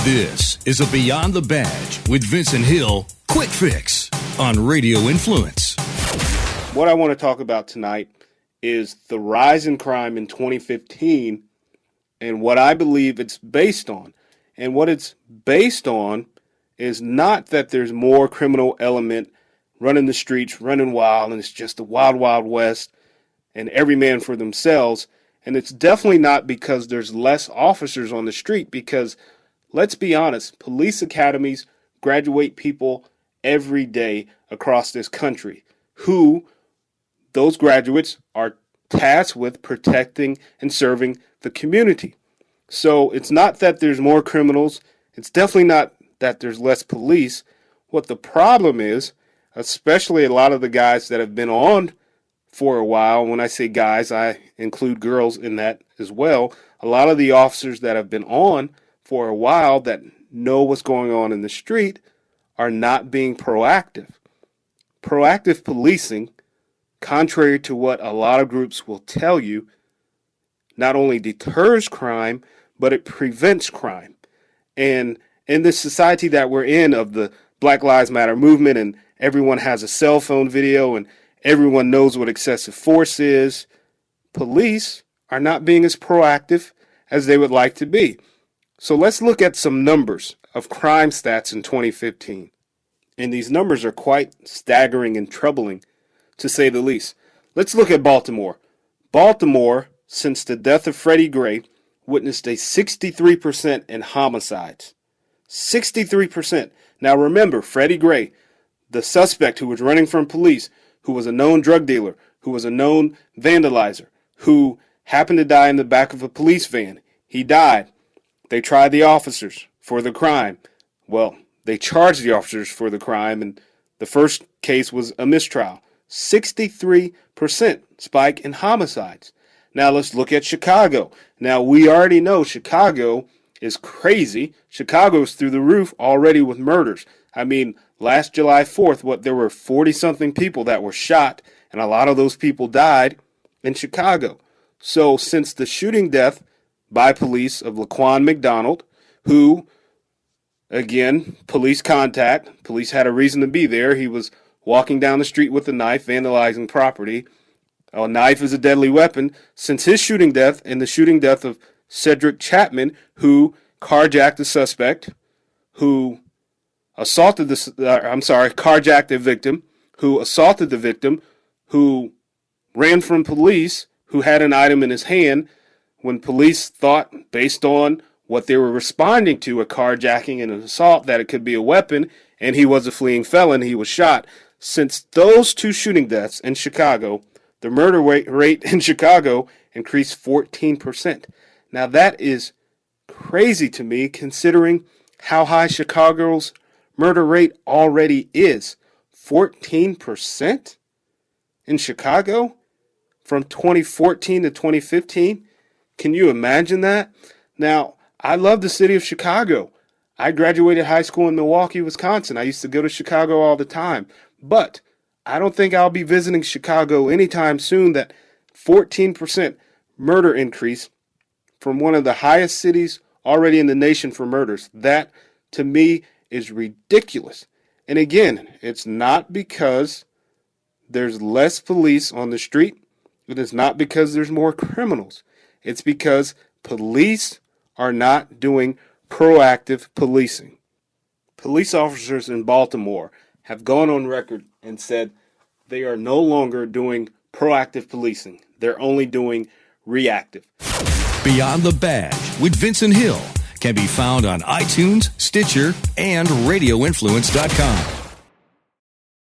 This is a Beyond the Badge with Vincent Hill quick fix on Radio Influence. What I want to talk about tonight is the rise in crime in 2015 and what I believe it's based on. And what it's based on is not that there's more criminal element running the streets, running wild, and it's just the wild, wild west and every man for themselves. And it's definitely not because there's less officers on the street, because let's be honest, police academies graduate people every day across this country who those graduates are tasked with protecting and serving the community. So it's not that there's more criminals. It's definitely not that there's less police. What the problem is, especially a lot of the guys that have been on for a while, when I say guys, I include girls in that as well. A lot of the officers that have been on for a while that know what's going on in the street are not being proactive. Proactive policing, contrary to what a lot of groups will tell you, not only deters crime, but it prevents crime. And in this society that we're in of the Black Lives Matter movement, and everyone has a cell phone video and everyone knows what excessive force is, police are not being as proactive as they would like to be. So let's look at some numbers of crime stats in 2015. And these numbers are quite staggering and troubling, to say the least. Let's look at Baltimore. Baltimore, since the death of Freddie Gray, witnessed a 63% in homicides. 63%. Now remember, Freddie Gray, the suspect who was running from police, who was a known drug dealer, who was a known vandalizer, who happened to die in the back of a police van. He died. They tried the officers for the crime. Well, they charged the officers for the crime, and the first case was a mistrial. 63% spike in homicides. Now let's look at Chicago. Now we already know Chicago is crazy. Chicago's through the roof already with murders. I mean, last July 4th, there were 40-something people that were shot, and a lot of those people died in Chicago. So since the shooting death by police of Laquan McDonald, who, again, police contact, police had a reason to be there. He was walking down the street with a knife, vandalizing property. A knife is a deadly weapon. Since his shooting death and the shooting death of Cedric Chapman, who carjacked the suspect, who carjacked a victim, who assaulted the victim, who ran from police, who had an item in his hand, when police thought, based on what they were responding to, a carjacking and an assault, that it could be a weapon, and he was a fleeing felon, he was shot. Since those two shooting deaths in Chicago, the murder rate in Chicago increased 14%. Now that is crazy to me, considering how high Chicago's murder rate already is. 14% in Chicago from 2014 to 2015. Can you imagine that? Now, I love the city of Chicago. I graduated high school in Milwaukee, Wisconsin. I used to go to Chicago all the time. But I don't think I'll be visiting Chicago anytime soon. That 14% murder increase from one of the highest cities already in the nation for murders. That, to me, is ridiculous. And again, it's not because there's less police on the street. It is not because there's more criminals. It's because police are not doing proactive policing. Police officers in Baltimore have gone on record and said they are no longer doing proactive policing. They're only doing reactive. Beyond the Badge with Vincent Hill can be found on iTunes, Stitcher, and RadioInfluence.com.